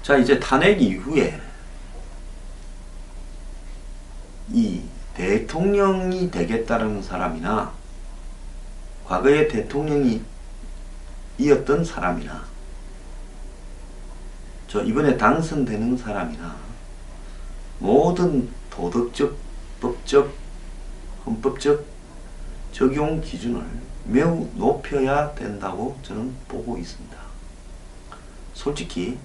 자, 이제 탄핵 이후에 이 대통령이 되겠다는 사람이나 과거에 대통령이 이었던 사람이나 저 이번에 당선되는 사람이나 모든 도덕적, 법적, 헌법적 적용 기준을 매우 높여야 된다고 저는 보고 있습니다. 솔직히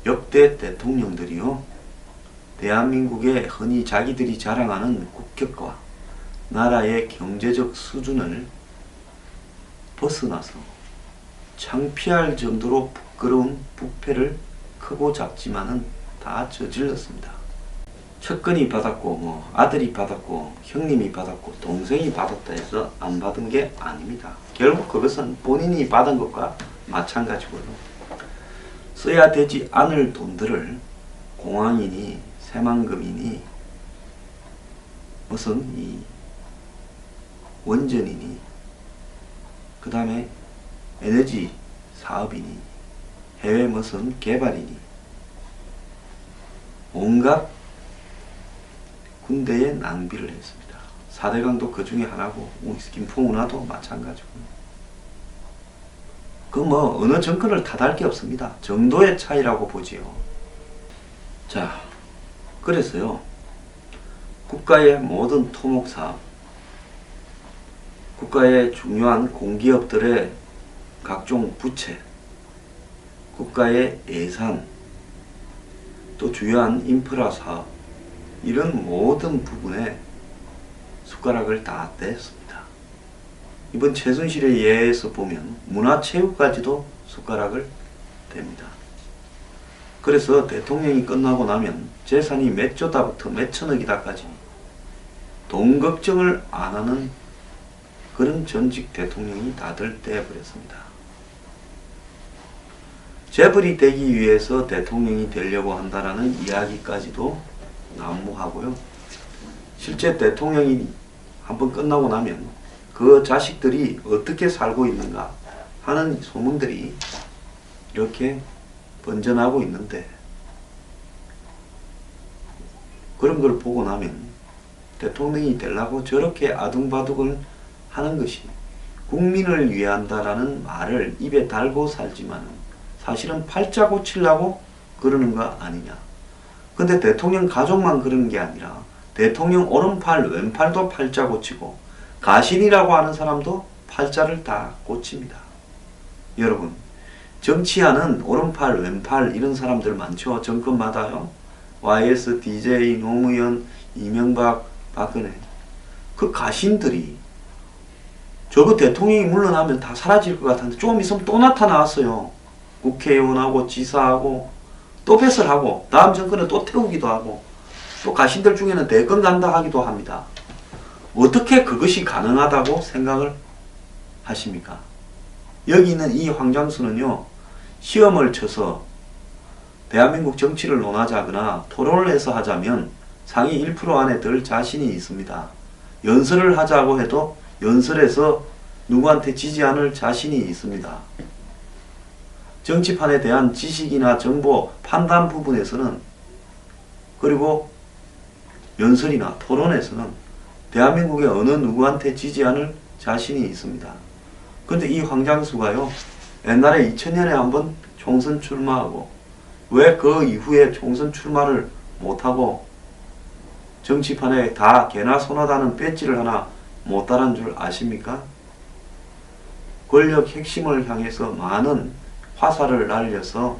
역대 대통령들이요, 대한민국의 흔히 자기들이 자랑하는 국격과 나라의 경제적 수준을 벗어나서 창피할 정도로 부끄러운 부패를 크고 작지만은 다 저질렀습니다. 측근이 받았고 아들이 받았고 형님이 받았고 동생이 받았다 해서 안 받은 게 아닙니다. 결국 그것은 본인이 받은 것과 마찬가지고요. 써야 되지 않을 돈들을 공항이니 새만금이니 무슨 이 원전이니 그 다음에 에너지 사업이니 해외 무슨 개발이니 온갖 군대에 낭비를 했습니다. 4대강도 그 중에 하나고 김포운하도 마찬가지고 그 어느 정권을 탓할 게 없습니다. 정도의 차이라고 보지요. 자, 그래서요, 국가의 모든 토목사업, 국가의 중요한 공기업들의 각종 부채, 국가의 예산, 또 주요한 인프라 사업, 이런 모든 부분에 숟가락을 다 뗐습니다. 이번 최순실의 예에서 보면 문화체육까지도 숟가락을 댑니다. 그래서 대통령이 끝나고 나면 재산이 몇 조다부터 몇 천억이다까지 돈 걱정을 안 하는 그런 전직 대통령이 다들 되어버렸습니다. 재벌이 되기 위해서 대통령이 되려고 한다라는 이야기까지도 난무하고요. 실제 대통령이 한번 끝나고 나면 그 자식들이 어떻게 살고 있는가 하는 소문들이 이렇게 번져나고 있는데, 그런 걸 보고 나면 대통령이 되려고 저렇게 아둥바둥을 하는 것이 국민을 위한다라는 말을 입에 달고 살지만 사실은 팔자 고치려고 그러는 거 아니냐. 근데 대통령 가족만 그러는 게 아니라 대통령 오른팔 왼팔도 팔자 고치고 가신이라고 하는 사람도 팔자를 다 고칩니다. 여러분, 정치하는 오른팔 왼팔 이런 사람들 많죠. 정권마다요. YS, DJ, 노무현, 이명박, 박근혜. 그 가신들이 저거 대통령이 물러나면 다 사라질 것 같은데 조금 있으면 또 나타나왔어요. 국회의원하고 지사하고 또 배설하고 다음 정권은 또 태우기도 하고 또 가신들 중에는 대권 간다 하기도 합니다. 어떻게 그것이 가능하다고 생각을 하십니까? 여기 있는 이 황장수는요, 시험을 쳐서 대한민국 정치를 논하자거나 토론을 해서 하자면 상위 1% 안에 들 자신이 있습니다. 연설을 하자고 해도 연설에서 누구한테 지지 않을 자신이 있습니다. 정치판에 대한 지식이나 정보, 판단 부분에서는, 그리고 연설이나 토론에서는 대한민국의 어느 누구한테 지지 않을 자신이 있습니다. 그런데 이 황장수가요, 옛날에 2000년에 한번 총선 출마하고 왜 그 이후에 총선 출마를 못하고 정치판에 다 개나 소나다는 배지를 하나 못 달은 줄 아십니까? 권력 핵심을 향해서 많은 화살을 날려서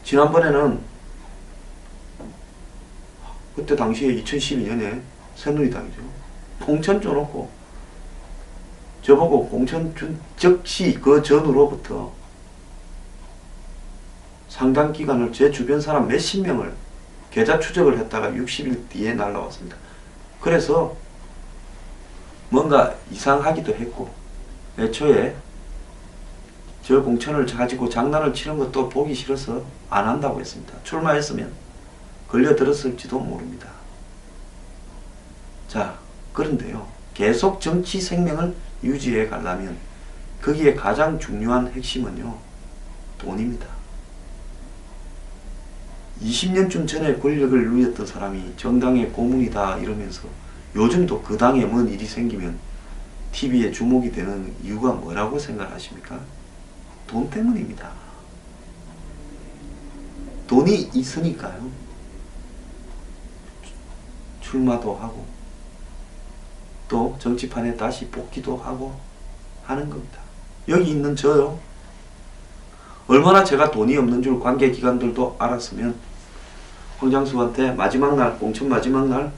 지난번에는 그때 당시에 2012년에 새누리당이죠. 공천 줘놓고 저보고 공천 준 즉시 그 전후로부터 상당 기간을 제 주변 사람 몇십 명을 계좌 추적을 했다가 60일 뒤에 날라왔습니다. 그래서 뭔가 이상하기도 했고 애초에 저 공천을 가지고 장난을 치는 것도 보기 싫어서 안 한다고 했습니다. 출마했으면 걸려들었을지도 모릅니다. 자, 그런데요, 계속 정치 생명을 유지해 가려면 거기에 가장 중요한 핵심은요, 돈입니다. 20년쯤 전에 권력을 누렸던 사람이 정당의 고문이다 이러면서 요즘도 그 당에 뭔 일이 생기면 TV에 주목이 되는 이유가 뭐라고 생각하십니까? 돈 때문입니다. 돈이 있으니까요. 출마도 하고 또 정치판에 다시 복귀도 하고 하는 겁니다. 여기 있는 저요. 얼마나 제가 돈이 없는 줄 관계기관들도 알았으면 황장수한테 마지막 날, 공천 마지막 날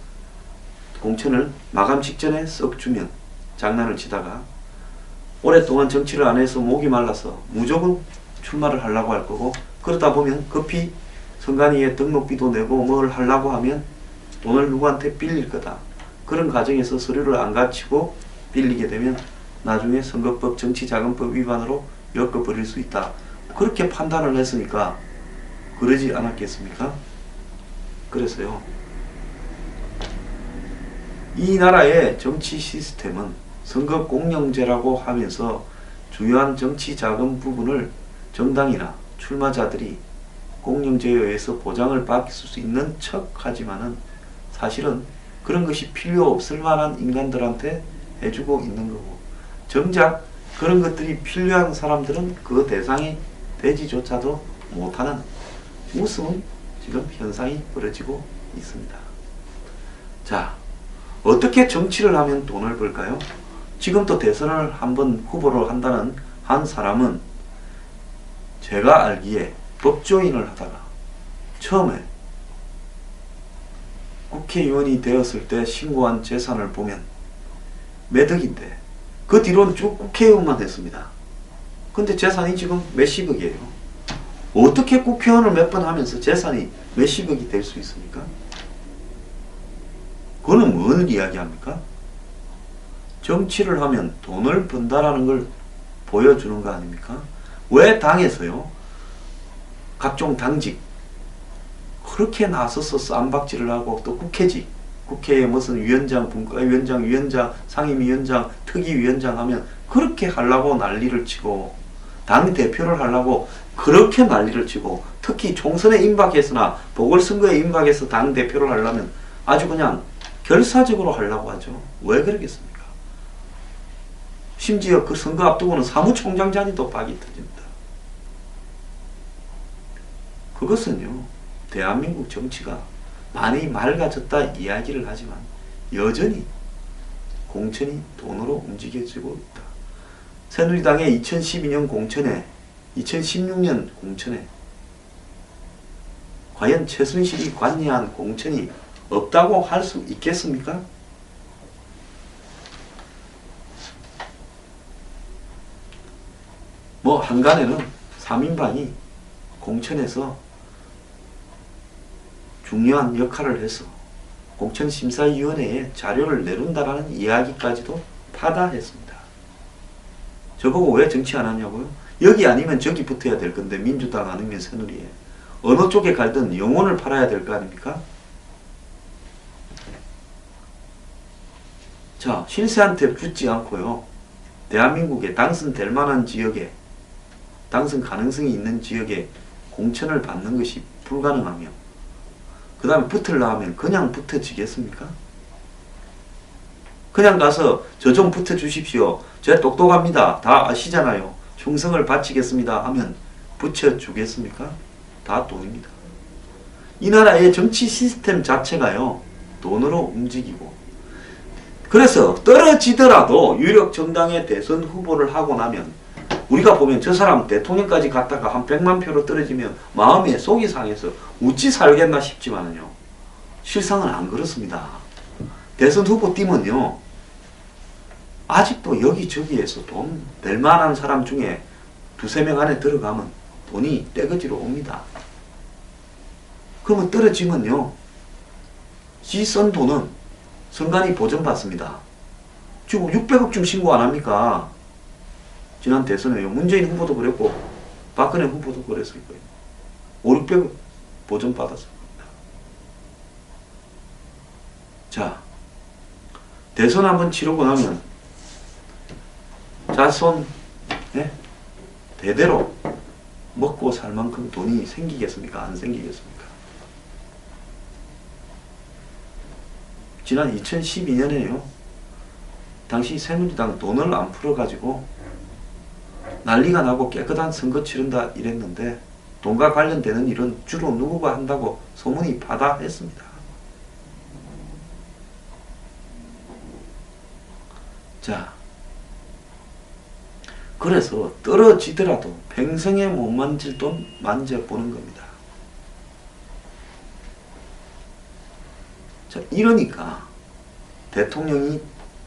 공천을 마감 직전에 썩 주면 장난을 치다가 오랫동안 정치를 안 해서 목이 말라서 무조건 출마를 하려고 할 거고, 그러다 보면 급히 선관위에 등록비도 내고 뭘 하려고 하면 돈을 누구한테 빌릴 거다. 그런 과정에서 서류를 안 갖추고 빌리게 되면 나중에 선거법 정치자금법 위반으로 엮어버릴 수 있다. 그렇게 판단을 했으니까 그러지 않았겠습니까? 그래서요, 이 나라의 정치 시스템은 선거 공영제라고 하면서 주요한 정치 자금 부분을 정당이나 출마자들이 공영제에 의해서 보장을 받을 수 있는 척 하지만은 사실은 그런 것이 필요 없을 만한 인간들한테 해주고 있는 거고, 정작 그런 것들이 필요한 사람들은 그 대상이 되지조차도 못하는 무서운 지금 현상이 벌어지고 있습니다. 자, 어떻게 정치를 하면 돈을 벌까요? 지금도 대선을 한번 후보로 한다는 한 사람은 제가 알기에 법조인을 하다가 처음에 국회의원이 되었을 때 신고한 재산을 보면 매덕인데 그 뒤로는 쭉 국회의원만 했습니다. 근데 재산이 지금 몇십억이에요. 어떻게 국회의원을 몇 번 하면서 재산이 몇십억이 될 수 있습니까? 그거는 뭘 이야기합니까? 정치를 하면 돈을 번다라는 걸 보여주는 거 아닙니까? 왜 당에서요, 각종 당직 그렇게 나서서 쌈박질을 하고, 또 국회직, 국회에 무슨 위원장, 분과위원장, 위원장, 상임위원장, 특위위원장 하면 그렇게 하려고 난리를 치고, 당 대표를 하려고 그렇게 난리를 치고, 특히 총선에 임박해서나 보궐선거에 임박해서 당 대표를 하려면 아주 그냥 결사적으로 하려고 하죠. 왜 그러겠습니까? 심지어 그 선거 앞두고는 사무총장 자리도 빡이 터집니다. 그것은요, 대한민국 정치가 많이 맑아졌다 이야기를 하지만 여전히 공천이 돈으로 움직여지고 있다. 새누리당의 2012년 공천에, 2016년 공천에 과연 최순실이 관여한 공천이 없다고 할 수 있겠습니까? 뭐 한간에는 3인방이 공천에서 중요한 역할을 해서 공천심사위원회에 자료를 내놓는다라는 이야기까지도 파다했습니다. 저보고 왜 정치 안 하냐고요? 여기 아니면 저기 붙어야 될 건데, 민주당 아니면 새누리에 어느 쪽에 갈든 영혼을 팔아야 될 거 아닙니까? 자, 실세한테 붙지 않고요, 대한민국에 당선될 만한 지역에, 당선 가능성이 있는 지역에 공천을 받는 것이 불가능하며, 그 다음에 붙으려 하면 그냥 붙어지겠습니까? 그냥 가서 저 좀 붙어주십시오, 제 똑똑합니다, 다 아시잖아요, 충성을 바치겠습니다 하면 붙여주겠습니까? 다 돈입니다. 이 나라의 정치 시스템 자체가요, 돈으로 움직이고, 그래서 떨어지더라도 유력 정당의 대선 후보를 하고 나면 우리가 보면 저 사람 대통령까지 갔다가 한 100만 표로 떨어지면 마음에 속이 상해서 어찌 살겠나 싶지만요, 실상은 안 그렇습니다. 대선 후보 팀은요, 아직도 여기저기에서 돈 낼 만한 사람 중에 두세 명 안에 들어가면 돈이 떼거지로 옵니다. 그러면 떨어지면요, 지 쓴 돈은 선관위 보전받습니다. 지금 600억쯤 신고 안 합니까? 지난 대선에요. 문재인 후보도 그랬고 박근혜 후보도 그랬을 거예요. 5, 600억 보전받았을 겁니다. 자, 대선 한번 치르고 나면 자손, 예? 대대로 먹고 살 만큼 돈이 생기겠습니까? 안 생기겠습니까? 지난 2012년에요. 당시 새누리당 돈을 안 풀어가지고 난리가 나고 깨끗한 선거 치른다 이랬는데 돈과 관련되는 일은 주로 누구가 한다고 소문이 파다했습니다. 자, 그래서 떨어지더라도 평생에 못 만질 돈 만져보는 겁니다. 자, 이러니까 대통령이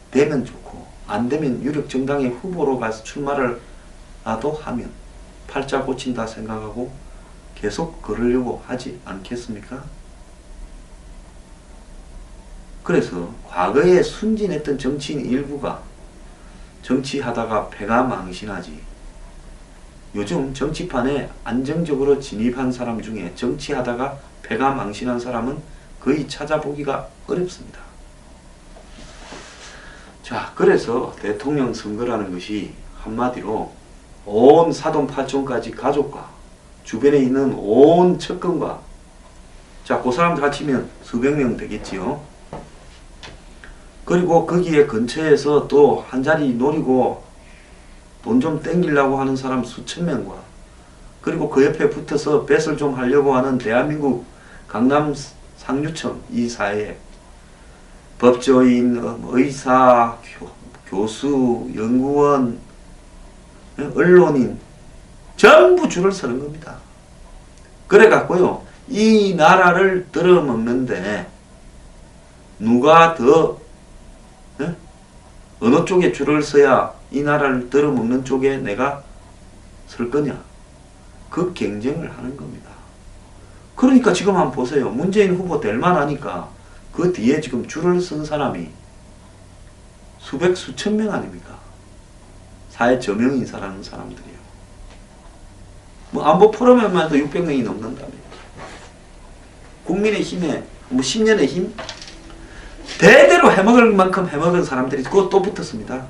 되면 좋고 안 되면 유력 정당의 후보로 가서 출마를 라도 하면 팔자 고친다 생각하고 계속 그러려고 하지 않겠습니까? 그래서 과거에 순진했던 정치인 일부가 정치하다가 패가 망신하지, 요즘 정치판에 안정적으로 진입한 사람 중에 정치하다가 패가 망신한 사람은 거의 찾아보기가 어렵습니다. 자, 그래서 대통령 선거라는 것이 한마디로 온 사돈팔촌까지 가족과 주변에 있는 온 측근과, 자, 그 사람들 합치면 수백 명 되겠지요. 그리고 거기에 근처에서 또 한 자리 노리고 돈 좀 땡기려고 하는 사람 수천 명과, 그리고 그 옆에 붙어서 뱃을 좀 하려고 하는 대한민국 강남 상류층 이 사회에 법조인, 의사, 교수, 연구원, 언론인 전부 줄을 서는 겁니다. 그래 갖고요, 이 나라를 뜯어먹는데 누가 더 어느 쪽에 줄을 서야 이 나라를 뜯어먹는 쪽에 내가 설 거냐, 그 경쟁을 하는 겁니다. 그러니까 지금 한번 보세요. 문재인 후보 될 만하니까 그 뒤에 지금 줄을 쓴 사람이 수백 수천 명 아닙니까? 사회 저명 인사라는 사람들이요. 뭐 안보 포럼에만 해도 600명이 넘는다며. 국민의힘에 뭐 10년의 힘 대대로 해먹을 만큼 해먹은 사람들이 그거 또 붙었습니다.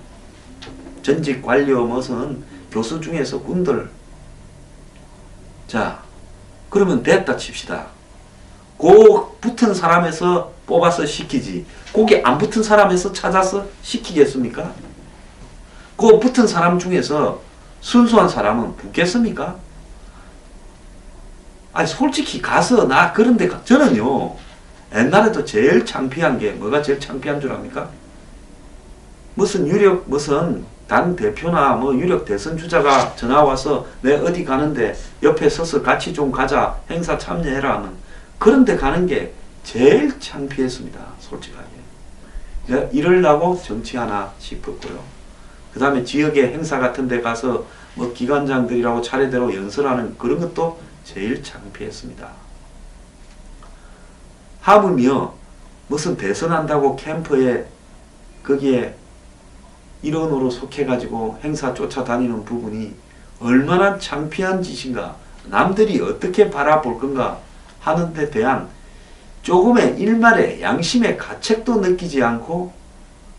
전직 관료 무슨 교수 중에서 군들. 자, 그러면 됐다 칩시다. 그 붙은 사람에서 뽑아서 시키지, 거기 안 붙은 사람에서 찾아서 시키겠습니까? 그 붙은 사람 중에서 순수한 사람은 붙겠습니까? 아니 솔직히 가서 나 그런데 저는요, 옛날에도 제일 창피한 게 뭐가 제일 창피한 줄 압니까? 무슨 유력 무슨 당 대표나 뭐 유력 대선 주자가 전화 와서 내 어디 가는데 옆에 서서 같이 좀 가자, 행사 참여해라 하는 그런 데 가는 게 제일 창피했습니다. 솔직하게. 이러려고 정치하나 싶었고요. 그 다음에 지역의 행사 같은 데 가서 뭐 기관장들이라고 차례대로 연설하는 그런 것도 제일 창피했습니다. 하물며 무슨 대선한다고 캠프에 거기에 일원으로 속해가지고 행사 쫓아다니는 부분이 얼마나 창피한 짓인가, 남들이 어떻게 바라볼 건가 하는 데 대한 조금의 일말의 양심의 가책도 느끼지 않고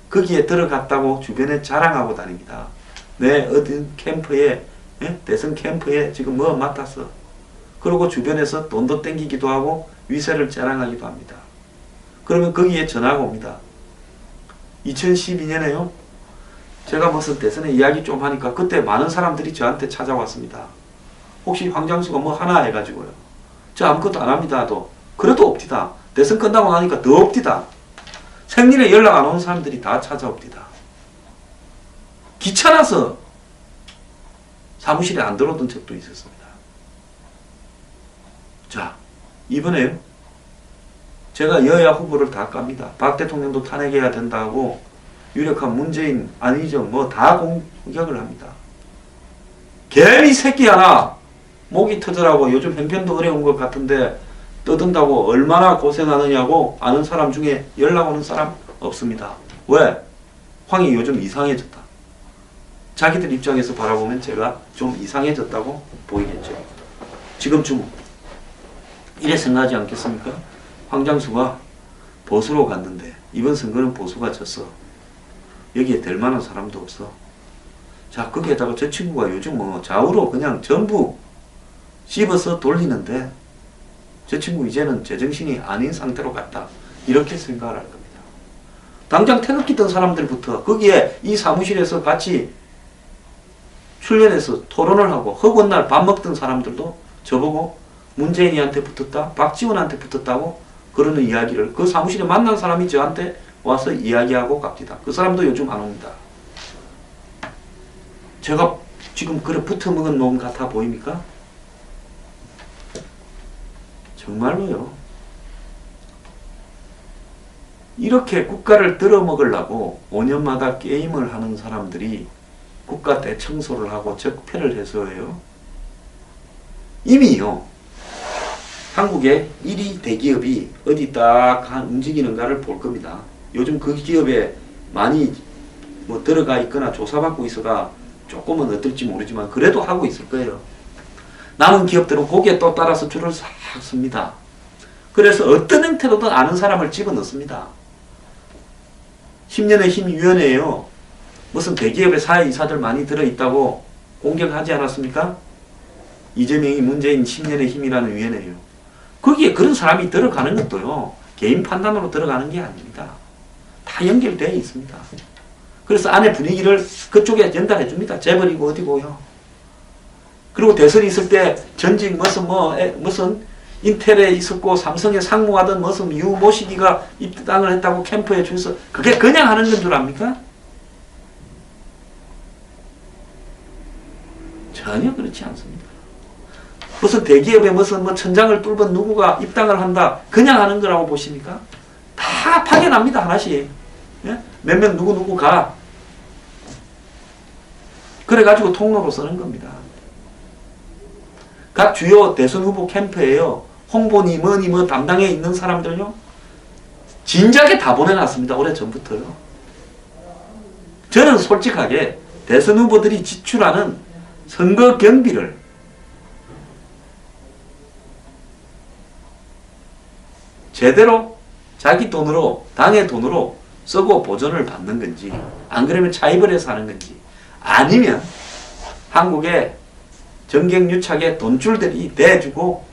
거기에 들어갔다고 주변에 자랑하고 다닙니다. 내 어떤 캠프에, 대선 캠프에 지금 뭐 맡았어. 그리고 주변에서 돈도 땡기기도 하고 위세를 자랑하기도 합니다. 그러면 거기에 전화가 옵니다. 2012년에요. 제가 무슨 대선에 이야기 좀 하니까 그때 많은 사람들이 저한테 찾아왔습니다. 혹시 황장수가 뭐 하나 해가지고요. 저 아무것도 안 합니다. 그래도 없디다. 대선 끝나고 나니까 더 없디다. 생일에 연락 안 오는 사람들이 다 찾아옵디다. 귀찮아서 사무실에 안 들어오던 적도 있었습니다. 자, 이번에 제가 여야 후보를 다 깝니다. 박 대통령도 탄핵해야 된다고 유력한 문재인 아니죠. 뭐 다 공격을 합니다. 괜히 새끼 하나 목이 터져라고 요즘 형편도 어려운 것 같은데 떠든다고 얼마나 고생하느냐고 아는 사람 중에 연락 오는 사람 없습니다. 왜? 황이 요즘 이상해졌다. 자기들 입장에서 바라보면 제가 좀 이상해졌다고 보이겠죠. 지금쯤 이래 생각하지 않겠습니까? 황장수가 보수로 갔는데 이번 선거는 보수가 졌어. 여기에 될 만한 사람도 없어. 자, 거기에다가 저 친구가 요즘 뭐 좌우로 그냥 전부 씹어서 돌리는데 저 친구 이제는 제정신이 아닌 상태로 갔다. 이렇게 생각을 할 겁니다. 당장 태극기 든 사람들부터 거기에 이 사무실에서 같이 출연해서 토론을 하고 허구한 날 밥 먹던 사람들도 저보고 문재인이한테 붙었다, 박지원한테 붙었다고 그러는 이야기를 그 사무실에 만난 사람이 저한테 와서 이야기하고 갑니다. 그 사람도 요즘 안 옵니다. 제가 지금 그래 붙어먹은 놈 같아 보입니까? 정말로요. 이렇게 국가를 들어먹으려고 5년마다 게임을 하는 사람들이 국가 대청소를 하고 적폐를 해서요. 이미요. 한국의 1위 대기업이 어디 딱 움직이는가를 볼 겁니다. 요즘 그 기업에 많이 뭐 들어가 있거나 조사받고 있어가 조금은 어떨지 모르지만 그래도 하고 있을 거예요. 남은 기업들은 거기에 또 따라서 줄을 싹 섭니다. 그래서 어떤 형태로든 아는 사람을 집어넣습니다. 10년의 힘위원회에요. 무슨 대기업의 사회이사들 많이 들어있다고 공격하지 않았습니까? 이재명이 문재인 10년의 힘이라는 위원회예요. 거기에 그런 사람이 들어가는 것도요. 개인 판단으로 들어가는 게 아닙니다. 다 연결되어 있습니다. 그래서 안에 분위기를 그쪽에 전달해 줍니다. 재벌이고 어디고요. 그리고 대선이 있을 때 전직 무슨 인텔에 있었고 삼성에 상무하던 무슨 유모시기가 입당을 했다고 캠프에 줄서 그게 그냥 하는 건 줄 압니까? 전혀 그렇지 않습니다. 무슨 대기업에 무슨 천장을 뚫은 누구가 입당을 한다 그냥 하는 거라고 보십니까? 다 파견합니다. 하나씩. 예? 몇 명 누구 가. 그래가지고 통로로 쓰는 겁니다. 각 주요 대선 후보 캠프에요. 홍보니 뭐니 뭐 담당에 있는 사람들요. 진작에 다 보내놨습니다. 오래전부터요. 저는 솔직하게 대선 후보들이 지출하는 선거 경비를 제대로 자기 돈으로 당의 돈으로 쓰고 보전을 받는 건지 안 그러면 차입을 해서 하는 건지 아니면 한국의 정경유착의 돈줄들이 대주고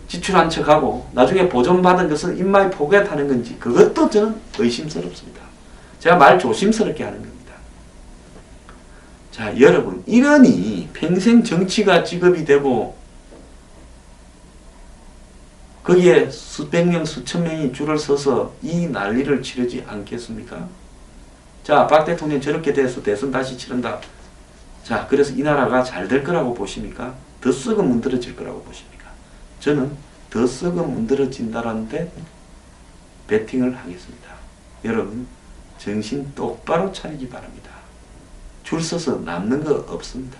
지출한 척하고 나중에 보존받은 것을 인마이 포기하는 건지 그것도 저는 의심스럽습니다. 제가 말 조심스럽게 하는 겁니다. 자, 여러분 이러니 평생 정치가 직업이 되고 거기에 수백 명, 수천 명이 줄을 서서 이 난리를 치르지 않겠습니까? 자, 박 대통령 저렇게 돼서 대선 다시 치른다. 자, 그래서 이 나라가 잘 될 거라고 보십니까? 더 썩은 문드러질 거라고 보십니까? 저는 더 썩은 문드러진다라는데 베팅을 하겠습니다. 여러분 정신 똑바로 차리기 바랍니다. 줄 서서 남는 거 없습니다.